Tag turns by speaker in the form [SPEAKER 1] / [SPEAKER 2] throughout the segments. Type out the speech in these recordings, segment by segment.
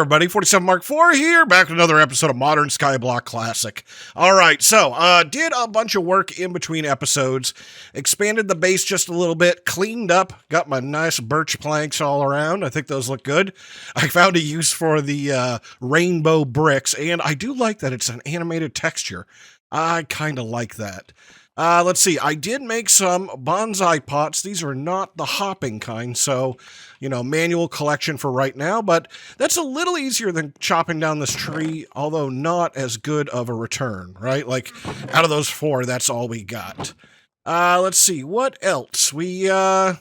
[SPEAKER 1] everybody, 47 Mark IV here, back with another episode of Modern Skyblock Classic. Alright, so, did a bunch of work in between episodes, expanded the base just a little bit, cleaned up, got my nice birch planks all around. I think those look good. I found a use for the rainbow bricks, and I do like that it's an animated texture. I kind of like that. Let's see, I did make some bonsai pots. These are not the hopping kind, so, manual collection for right now, but that's a little easier than chopping down this tree, although not as good of a return, right? Like, out of those 4, that's all we got. Let's see, what else? I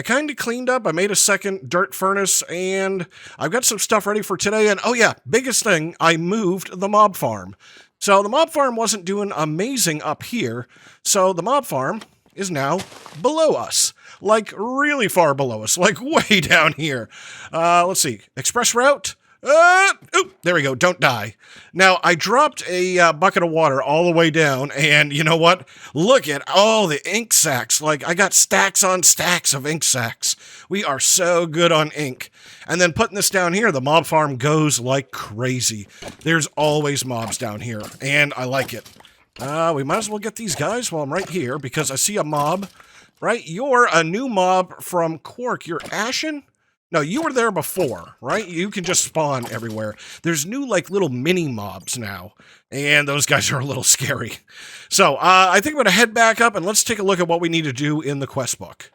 [SPEAKER 1] kind of cleaned up. I made a second dirt furnace, and I've got some stuff ready for today, and oh yeah, biggest thing, I moved the mob farm. So the mob farm wasn't doing amazing up here, so the mob farm is now below us. Like, really far below us, like way down here. Let's see, express route? There we go, don't die. Now, I dropped a bucket of water all the way down, and you know what? Look at all the ink sacks. Like, I got stacks on stacks of ink sacks. We are so good on ink. And then putting this down here, the mob farm goes like crazy. There's always mobs down here, and I like it. We might as well get these guys while I'm right here, because I see a mob, right? You're a new mob from Quark. You're Ashen? No, you were there before, right? You can just spawn everywhere. There's new, like, little mini mobs now, and those guys are a little scary. So, I think I'm going to head back up, and let's take a look at what we need to do in the quest book.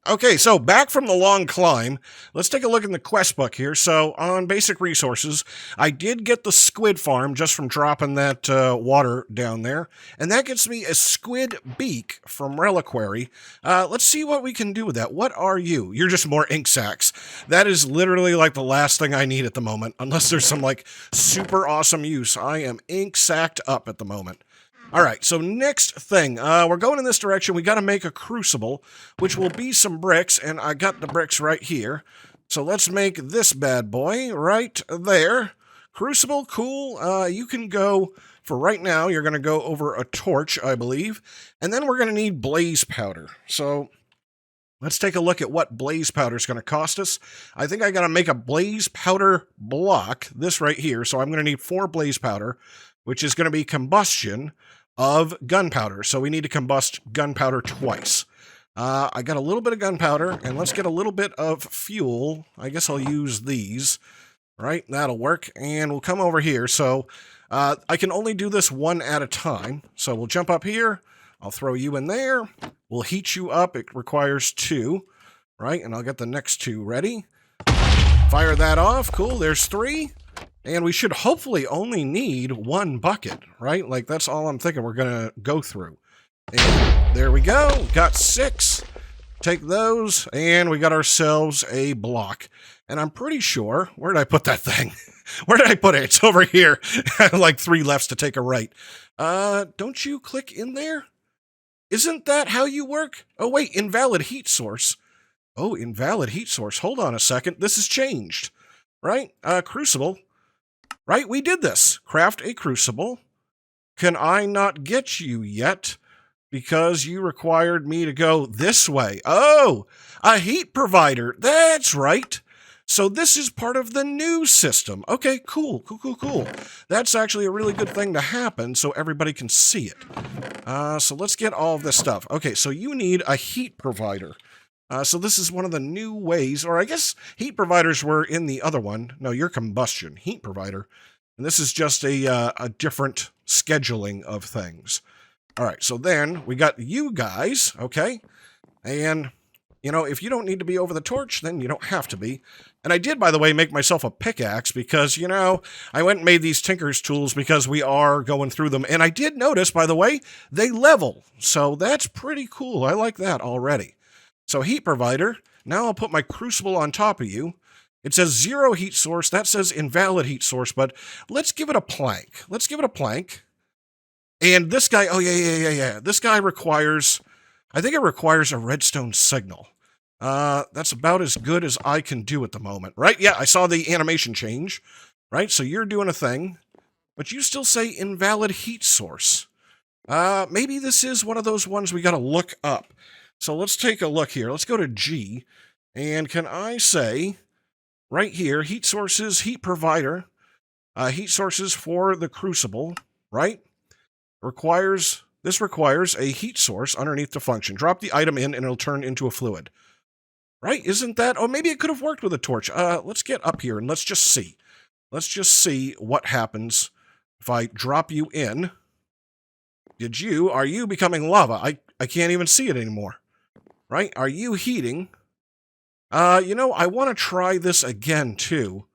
[SPEAKER 1] Okay, so back from the long climb, let's take a look in the quest book here. So, on basic resources, I did get the Squid Farm just from dropping that water down there, and that gets me a squid beak from Reliquary. Let's see what we can do with that. What are you? You're just more ink sacks. That is literally like the last thing I need at the moment, unless there's some like super awesome use. I am ink sacked up at the moment. All right, so next thing, we're going in this direction. We got to make a crucible, which will be some bricks, and I got the bricks right here. So let's make this bad boy right there. Crucible, cool. You can go, for right now, you're going to go over a torch, I believe, and then we're going to need blaze powder. So let's take a look at what blaze powder is going to cost us. I think I got to make a blaze powder block, this right here, so I'm going to need 4 blaze powder, which is going to be combustion of gunpowder. So we need to combust gunpowder twice. I got a little bit of gunpowder, and let's get a little bit of fuel. I guess I'll use these, right? That'll work, and we'll come over here. So I can only do this one at a time. So we'll jump up here. I'll throw you in there. We'll heat you up. It requires 2, right? And I'll get the next 2 ready. Fire that off. Cool, there's 3. And we should hopefully only need 1 bucket, right? Like, that's all I'm thinking we're going to go through. And there we go. Got 6. Take those, and we got ourselves a block. And I'm pretty sure... Where did I put that thing? Where did I put it? It's over here. Like 3 lefts to take a right. Don't you click in there? Isn't that how you work? Oh, wait. Invalid heat source. Oh, invalid heat source. Hold on a second. This has changed, right? Crucible. Right, we did this. Craft a crucible. Can I not get you yet? Because you required me to go this way. Oh, a heat provider. That's right. So this is part of the new system. Okay, cool. That's actually a really good thing to happen so everybody can see it. So let's get all of this stuff. Okay, so you need a heat provider. So this is one of the new ways, or I guess heat providers were in the other one. No, you're combustion, heat provider. And this is just a different scheduling of things. All right, so then we got you guys, okay? And, if you don't need to be over the torch, then you don't have to be. And I did, by the way, make myself a pickaxe because, I went and made these Tinker's tools because we are going through them. And I did notice, by the way, they level. So that's pretty cool. I like that already. So heat provider, now I'll put my crucible on top of you. It says 0 heat source. That says invalid heat source, but let's give it a plank. Let's give it a plank. And this guy, oh yeah. This guy requires, I think it requires a redstone signal. That's about as good as I can do at the moment, right? Yeah, I saw the animation change, right? So you're doing a thing, but you still say invalid heat source. Maybe this is one of those ones we got to look up. So let's take a look here. Let's go to G, and can I say right here, heat sources, heat provider, heat sources for the crucible, right? This requires a heat source underneath the function. Drop the item in and it'll turn into a fluid. Right? Isn't that? Oh, maybe it could have worked with a torch. Let's get up here and let's just see. Let's just see what happens if I drop you in. Are you becoming lava? I can't even see it anymore. Right? Are you heating? I want to try this again, too.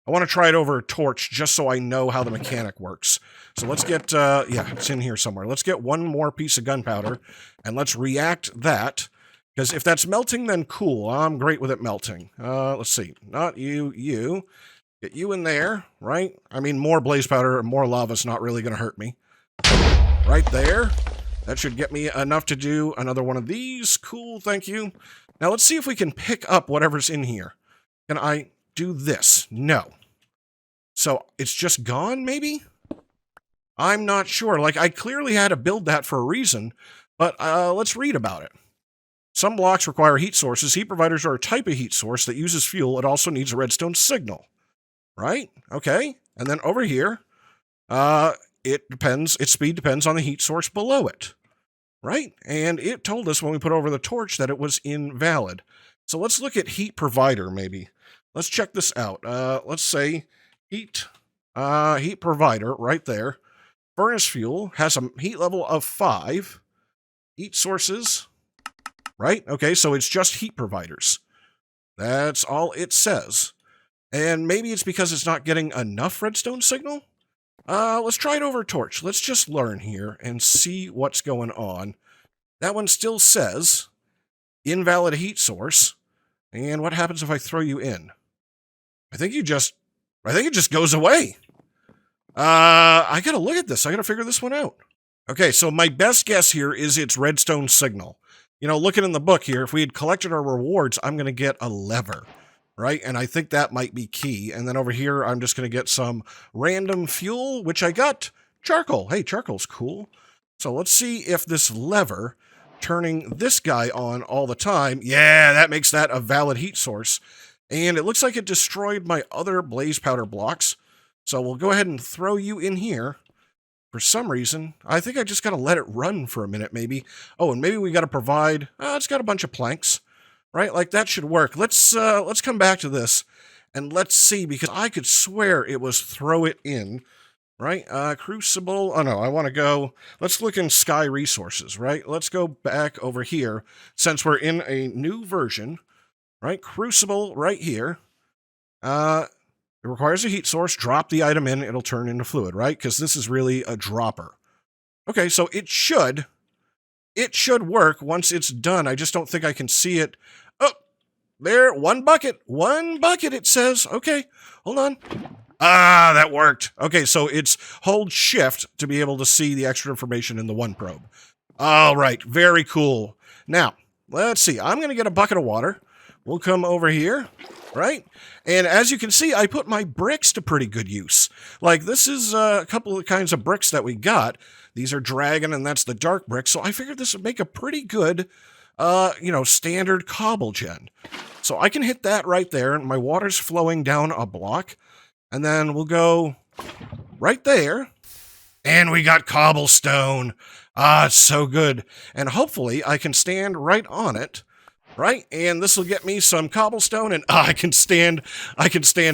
[SPEAKER 1] I want to try it over a torch just so I know how the mechanic works. So let's get, yeah, it's in here somewhere. Let's get one more piece of gunpowder, and let's react that. Because if that's melting, then cool. I'm great with it melting. Let's see. Not you, you. Get you in there, right? I mean, more blaze powder and more lava's not really going to hurt me. Right there. That should get me enough to do another one of these. Cool, thank you. Now let's see if we can pick up whatever's in here. Can I do this? No. So it's just gone, maybe? I'm not sure. Like, I clearly had to build that for a reason, but let's read about it. Some blocks require heat sources. Heat providers are a type of heat source that uses fuel. It also needs a redstone signal. Right? Okay. And then over here, its speed depends on the heat source below it. Right? And it told us when we put over the torch that it was invalid. So let's look at heat provider, maybe. Let's check this out. Let's say heat provider right there. Furnace fuel has a heat level of 5. Heat sources, right? Okay, so it's just heat providers. That's all it says. And maybe it's because it's not getting enough redstone signal? Let's try it over a torch. Let's just learn here and see what's going on. That one still says invalid heat source. And what happens if I throw you in? I think it just goes away. I gotta look at this. I gotta figure this one out. Okay, so my best guess here is it's redstone signal. You know, looking in the book here, if we had collected our rewards, I'm gonna get a lever, right? And I think that might be key. And then over here, I'm just gonna get some random fuel, which I got charcoal. Hey, charcoal's cool. So let's see if this lever, turning this guy on all the time, yeah, that makes that a valid heat source. And it looks like it destroyed my other blaze powder blocks. So we'll go ahead and throw you in here. For some reason, I think I just got to let it run for a minute, maybe. Oh, and maybe we got to provide... it's got a bunch of planks, right? Like, that should work. Let's come back to this, and let's see, because I could swear it was throw it in, right? Crucible... Oh, no, I want to go... Let's look in Sky Resources, right? Let's go back over here, since we're in a new version, right? Crucible right here. It requires a heat source. Drop the item in, it'll turn into fluid, right? Because this is really a dropper. Okay, so it should work once it's done. I just don't think I can see it. Oh, there, one bucket, it says. Okay, hold on. Ah, that worked. Okay, so it's hold shift to be able to see the extra information in the one probe. All right, very cool. Now, let's see. I'm going to get a bucket of water. We'll come over here, right? And as you can see, I put my bricks to pretty good use. Like, this is a couple of kinds of bricks that we got. These are dragon, and that's the dark brick. So I figured this would make a pretty good, standard cobble gen. So I can hit that right there, and my water's flowing down a block. And then we'll go right there. And we got cobblestone. Ah, it's so good. And hopefully I can stand right on it. Right, and this will get me some cobblestone, and I can stand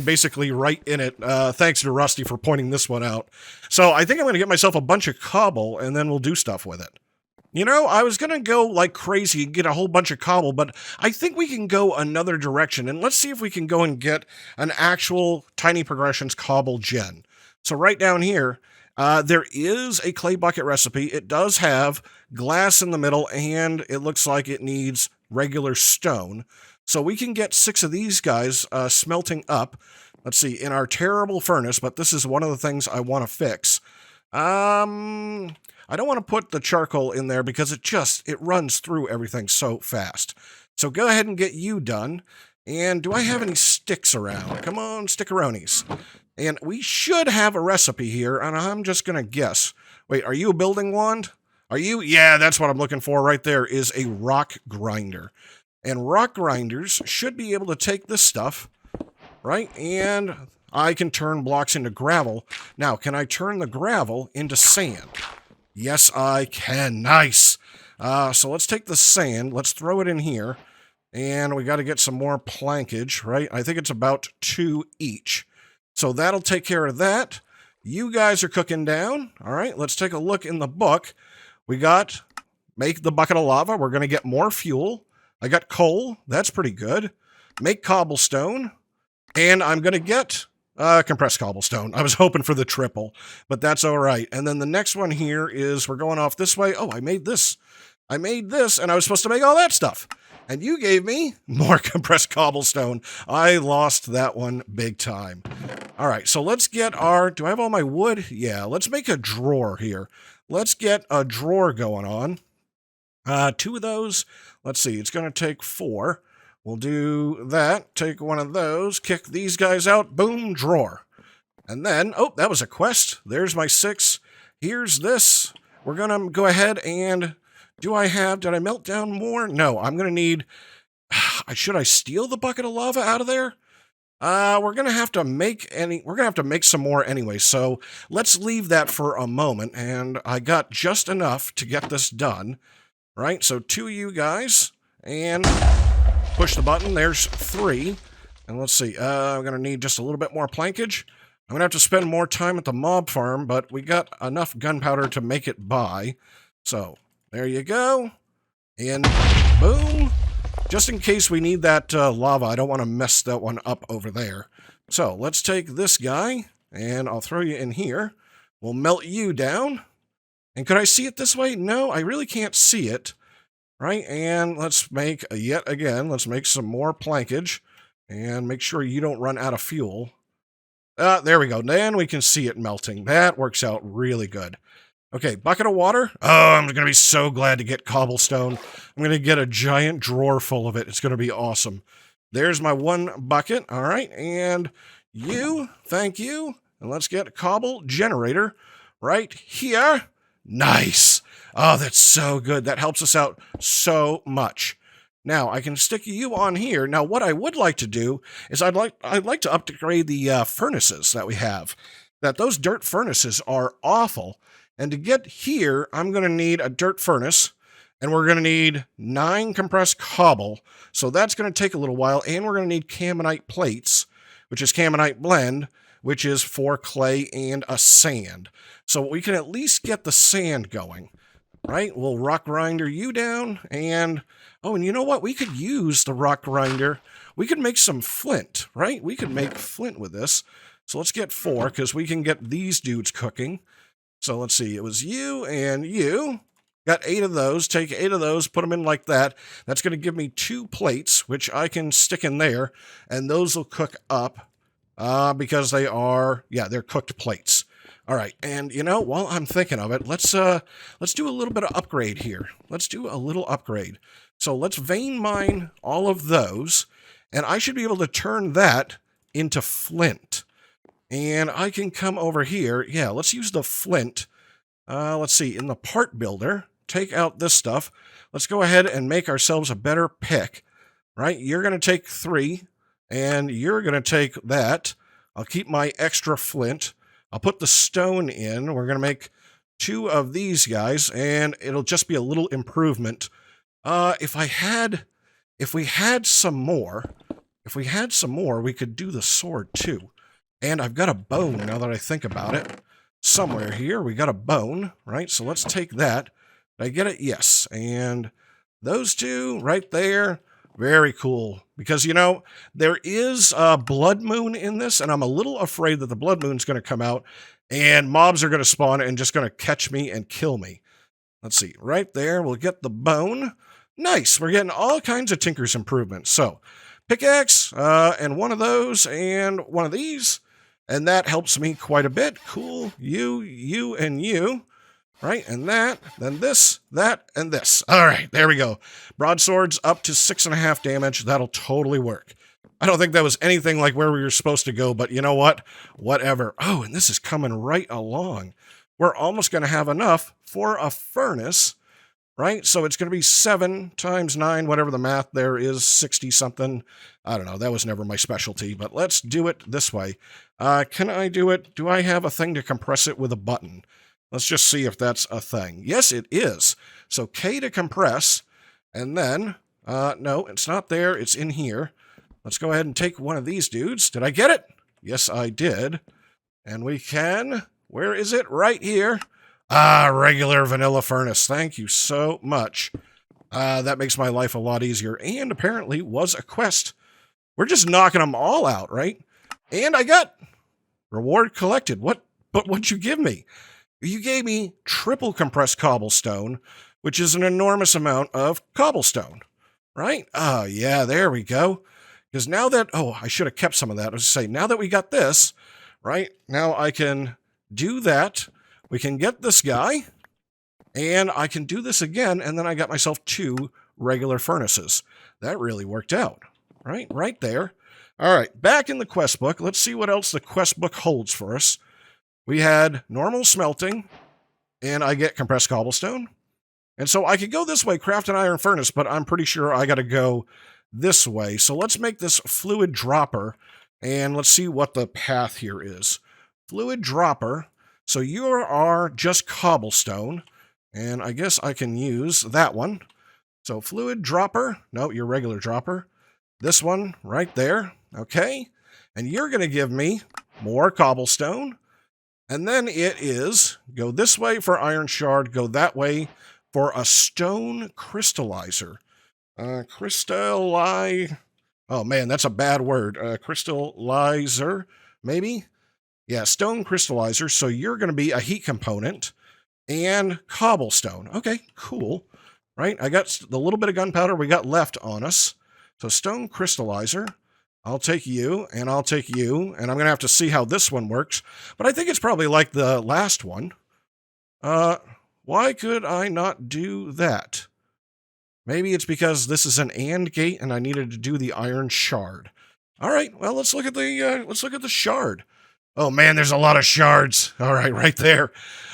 [SPEAKER 1] basically right in it. Thanks to Rusty for pointing this one out. So I think I'm going to get myself a bunch of cobble, and then we'll do stuff with it. You know, I was going to go like crazy and get a whole bunch of cobble, but I think we can go another direction, and let's see if we can go and get an actual Tiny Progressions cobble gen. So right down here, there is a clay bucket recipe. It does have glass in the middle, and it looks like it needs regular stone. So we can get 6 of these guys smelting up. Let's see, in our terrible furnace, but this is one of the things I want to fix. I don't want to put the charcoal in there because it runs through everything so fast. So go ahead and get you done. And do I have any sticks around? Come on, stickeronies. And we should have a recipe here, and I'm just going to guess. Wait, are you a building wand? Are you? Yeah, that's what I'm looking for right there, is a rock grinder. And rock grinders should be able to take this stuff right? And I can turn blocks into gravel. Now, can I turn the gravel into sand? Yes, I can. Nice. So let's take the sand. Let's throw it in here. And we got to get some more plankage, right? I think it's about 2 each. So that'll take care of that. You guys are cooking down. All right, let's take a look in the book. We got make the bucket of lava. We're going to get more fuel. I got coal. That's pretty good. Make cobblestone. And I'm going to get compressed cobblestone. I was hoping for the triple, but that's all right. And then the next one here is we're going off this way. Oh, I made this. I made this, and I was supposed to make all that stuff. And you gave me more compressed cobblestone. I lost that one big time. All right, so let's get our... Do I have all my wood? Yeah, let's make a drawer here. Let's get a drawer going on. 2 of those. Let's see, it's going to take 4. We'll do that. Take one of those. Kick these guys out. Boom, drawer. And then... Oh, that was a quest. There's my 6. Here's this. We're going to go ahead and... Did I melt down more? No, I'm going to need, should I steal the bucket of lava out of there? We're going to have to make some more anyway, so let's leave that for a moment, and I got just enough to get this done, right? So 2 of you guys, and push the button, there's 3, and let's see, I'm going to need just a little bit more plankage. I'm going to have to spend more time at the mob farm, but we got enough gunpowder to make it by, so... There you go. And boom. Just in case we need that lava, I don't want to mess that one up over there. So let's take this guy, and I'll throw you in here. We'll melt you down. And could I see it this way? No, I really can't see it. Right? And let's make, yet again, let's make some more plankage. And make sure you don't run out of fuel. There we go. Then we can see it melting. That works out really good. Okay, bucket of water. Oh, I'm going to be so glad to get cobblestone. I'm going to get a giant drawer full of it. It's going to be awesome. There's my 1 bucket. All right, and you, thank you. And let's get a Cobble Generator right here. Nice. Oh, that's so good. That helps us out so much. Now, I can stick you on here. Now, what I would like to do is I'd like to upgrade the furnaces that we have. Those dirt furnaces are awful. And to get here, I'm going to need a dirt furnace, and we're going to need 9 compressed cobble. So that's going to take a little while, and we're going to need Caminite plates, which is Caminite blend, which is 4 clay and a sand. So we can at least get the sand going, right? We'll rock grinder you down, and... Oh, and you know what? We could use the rock grinder. We could make some flint, right? We could make flint with this. So let's get 4, because we can get these dudes cooking. So let's see, it was you and you. Got 8 of those. Take 8 of those, put them in like that. That's going to give me 2 plates, which I can stick in there, and those will cook up because they are, yeah, they're cooked plates. All right, and you know, while I'm thinking of it, let's do a little bit of upgrade here. Let's do a little upgrade. So let's vein mine all of those, and I should be able to turn that into flint. And I can come over here. Yeah, let's use the flint. Let's see, in the part builder, take out this stuff. Let's go ahead and make ourselves a better pick, right? You're going to take 3, and you're going to take that. I'll keep my extra flint. I'll put the stone in. We're going to make 2 of these guys, and it'll just be a little improvement. If we had some more, we could do the sword too. And I've got a bone now that I think about it. Somewhere here, we got a bone, right? So let's take that. Did I get it? Yes. And those 2 right there, very cool. Because, you know, there is a blood moon in this, and I'm a little afraid that the blood moon's going to come out, and mobs are going to spawn and just going to catch me and kill me. Let's see, right there, we'll get the bone. Nice, we're getting all kinds of Tinker's improvements. So, pickaxe, and one of those, and one of these. And that helps me quite a bit. Cool. You, and you. Right? And that. Then this, that, and this. All right. There we go. Broadswords up to 6.5 damage. That'll totally work. I don't think that was anything like where we were supposed to go, but you know what? Whatever. Oh, and this is coming right along. We're almost going to have enough for a furnace. right? So it's going to be 7 times 9, whatever the math there is, 60 something. I don't know. That was never my specialty, but let's do it this way. Can I do it? Do I have a thing to compress it with a button? Let's just see if that's a thing. Yes, it is. So K to compress, and then, no, it's not there. It's in here. Let's go ahead and take one of these dudes. Did I get it? Yes, I did. And we can, where is it? Right here. Regular vanilla furnace. Thank you so much. That makes my life a lot easier, and apparently was a quest. We're just knocking them all out, right? And I got reward collected. But what'd you give me? You gave me triple compressed cobblestone, which is an enormous amount of cobblestone, right? Oh, yeah, there we go. Because now that, I should have kept some of that. I was say, now that we got this, right, now I can do that. We can get this guy, and I can do this again, and then I got myself 2 regular furnaces. That really worked out, right there. All right, back in the quest book. Let's see what else the quest book holds for us. We had normal smelting, and I get compressed cobblestone. And so I could go this way, craft an iron furnace, but I'm pretty sure I got to go this way. So let's make this fluid dropper, and let's see what the path here is. Fluid dropper. So you are just cobblestone, and I guess I can use that one. So fluid dropper. No, your regular dropper. This one right there. Okay. And you're going to give me more cobblestone. And then it is go this way for iron shard, go that way for a stone crystallizer. Oh man, that's a bad word. Crystallizer, maybe? Yeah, stone crystallizer. So you're going to be a heat component and cobblestone. Okay, cool. Right? I got the little bit of gunpowder we got left on us. So stone crystallizer. I'll take you, and I'll take you, and I'm going to have to see how this one works. But I think it's probably like the last one. Why could I not do that? Maybe it's because this is an AND gate, and I needed to do the iron shard. All right, well, let's look at the shard. Oh man, there's a lot of shards. All right, right there.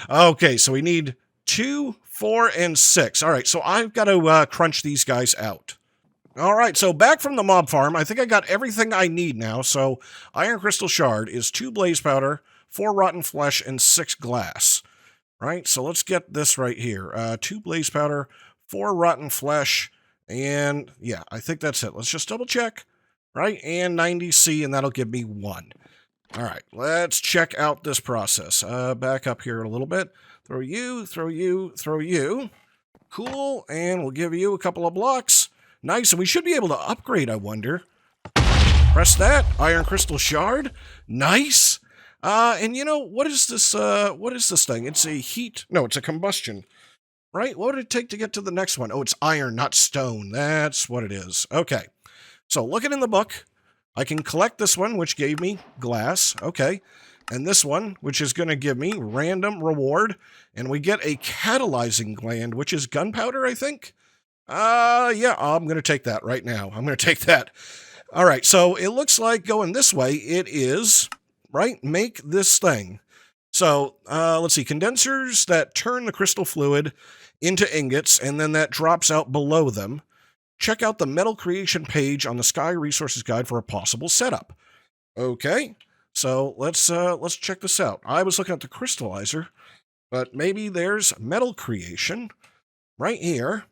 [SPEAKER 1] Okay, so we need 2, 4, and 6. All right, so I've got to crunch these guys out. All right, so back from the mob farm, I think I got everything I need now. So iron crystal shard is 2 blaze powder, 4 rotten flesh, and 6 glass. Right, so let's get this right here. 2 blaze powder, 4 rotten flesh, and yeah, I think that's it. Let's just double check. Right, and 90C, and that'll give me 1. All right, let's check out this process. Back up here a little bit. Throw you, throw you, throw you. Cool, and we'll give you a couple of blocks. Nice, and we should be able to upgrade, I wonder. Press that. Iron crystal shard. Nice. And you know, what is this thing? It's a heat. No, it's a combustion. Right? What would it take to get to the next one? Oh, it's iron, not stone. That's what it is. Okay. So looking in the book, I can collect this one, which gave me glass. Okay. And this one, which is going to give me random reward. And we get a catalyzing gland, which is gunpowder, I think. Yeah, I'm going to take that right now. I'm going to take that. All right, so it looks like going this way, it is, right, make this thing. So, let's see, condensers that turn the crystal fluid into ingots, and then that drops out below them. Check out the metal creation page on the Sky Resources Guide for a possible setup. Okay, so let's check this out. I was looking at the crystallizer, but maybe there's metal creation right here.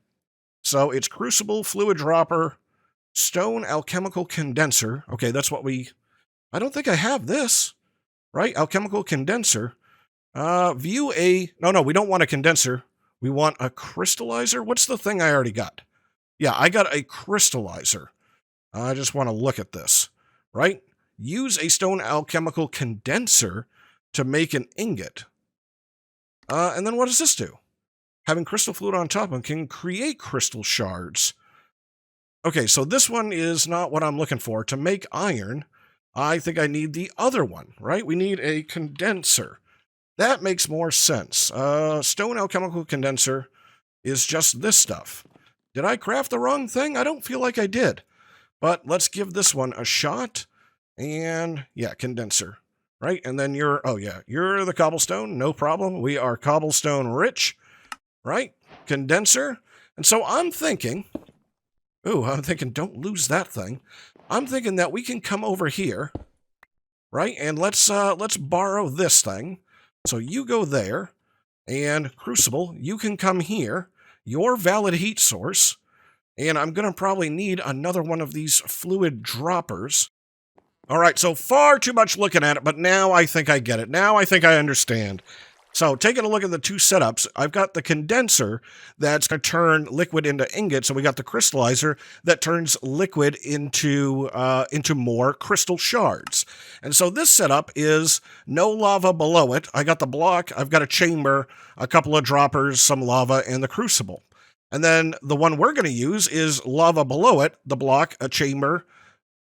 [SPEAKER 1] So it's crucible, fluid dropper, stone alchemical condenser. Okay, that's what I don't think I have this, right? Alchemical condenser. No, we don't want a condenser. We want a crystallizer. What's the thing I already got? Yeah, I got a crystallizer. I just want to look at this, right? Use a stone alchemical condenser to make an ingot. And then what does this do? Having crystal fluid on top and can create crystal shards. Okay, so this one is not what I'm looking for. To make iron, I think I need the other one, right? We need a condenser. That makes more sense. Stone alchemical condenser is just this stuff. Did I craft the wrong thing? I don't feel like I did. But let's give this one a shot. And yeah, condenser, right? And then you're the cobblestone. No problem. We are cobblestone rich. Right? Condenser. And so I'm thinking, don't lose that thing. I'm thinking that we can come over here, right? And let's borrow this thing. So you go there, and Crucible, you can come here, your valid heat source, and I'm going to probably need another one of these fluid droppers. All right, so far too much looking at it, but now I think I get it. Now I think I understand. So taking a look at the two setups, I've got the condenser that's going to turn liquid into ingots, and we got the crystallizer that turns liquid into more crystal shards. And so this setup is no lava below it. I got the block, I've got a chamber, a couple of droppers, some lava, and the crucible. And then the one we're going to use is lava below it, the block, a chamber,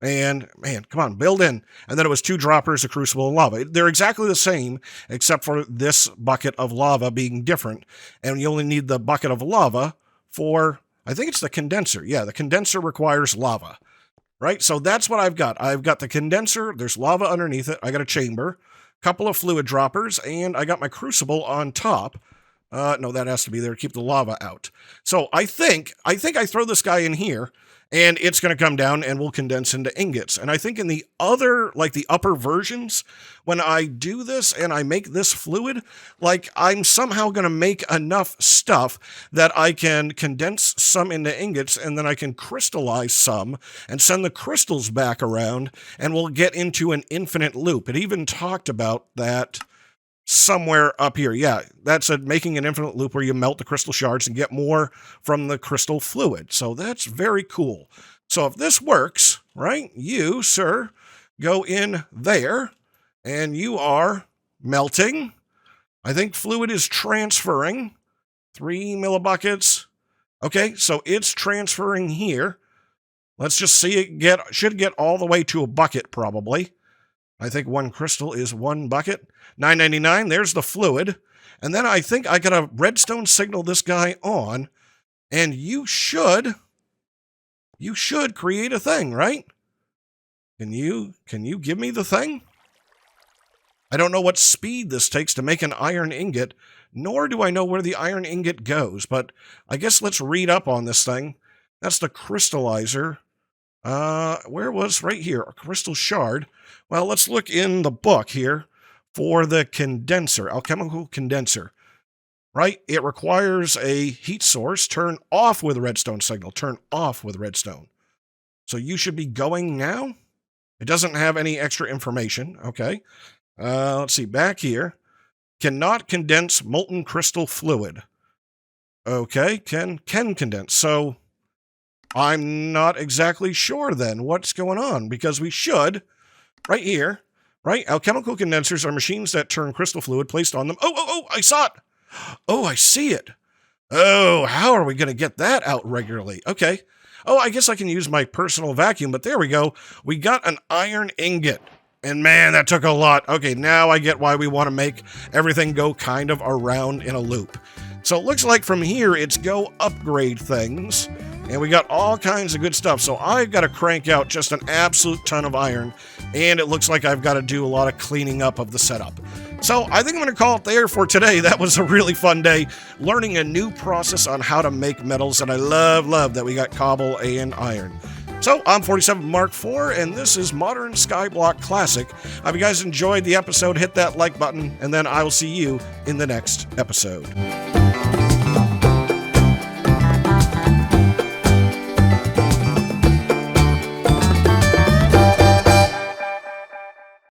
[SPEAKER 1] and, man, come on, build in. And then it was 2 droppers, a crucible, and lava. They're exactly the same, except for this bucket of lava being different. And you only need the bucket of lava for, I think it's the condenser. Yeah, the condenser requires lava, right? So that's what I've got. I've got the condenser. There's lava underneath it. I got a chamber, couple of fluid droppers, and I got my crucible on top. No, that has to be there to keep the lava out. So I think I throw this guy in here, and it's going to come down and will condense into ingots. And I think in the other, like the upper versions, when I do this and I make this fluid, like I'm somehow going to make enough stuff that I can condense some into ingots, and then I can crystallize some and send the crystals back around, and we'll get into an infinite loop. It even talked about that somewhere up here. Yeah, that's making an infinite loop where you melt the crystal shards and get more from the crystal fluid. So that's very cool. So if this works, right, you, sir, go in there, and you are melting. I think fluid is transferring. 3 millibuckets. Okay, so it's transferring here. Let's just see it should get all the way to a bucket probably. I think 1 crystal is 1 bucket. $9.99, there's the fluid. And then I think I got a redstone signal this guy on, and you should create a thing, right? Can you give me the thing? I don't know what speed this takes to make an iron ingot, nor do I know where the iron ingot goes, but I guess let's read up on this thing. That's the crystallizer. Where was right here? A crystal shard. Well, let's look in the book here for the condenser, alchemical condenser, right? It requires a heat source. Turn off with redstone signal. Turn off with redstone. So you should be going now. It doesn't have any extra information. Okay. Let's see. Back here. Cannot condense molten crystal fluid. Okay. Can condense. So I'm not exactly sure then what's going on, because we should, right here, right? Alchemical condensers are machines that turn crystal fluid placed on them. Oh, I saw it. Oh, I see it. Oh, how are we going to get that out regularly? Okay. Oh, I guess I can use my personal vacuum, but there we go. We got an iron ingot. And man, that took a lot. Okay, now I get why we want to make everything go kind of around in a loop. So it looks like from here, it's go upgrade things. And we got all kinds of good stuff. So I've got to crank out just an absolute ton of iron. And it looks like I've got to do a lot of cleaning up of the setup. So I think I'm going to call it there for today. That was a really fun day, learning a new process on how to make metals. And I love that we got cobble and iron. So I'm 47 Mark IV, and this is Modern Skyblock Classic. If you guys enjoyed the episode, hit that like button, and then I will see you in the next episode.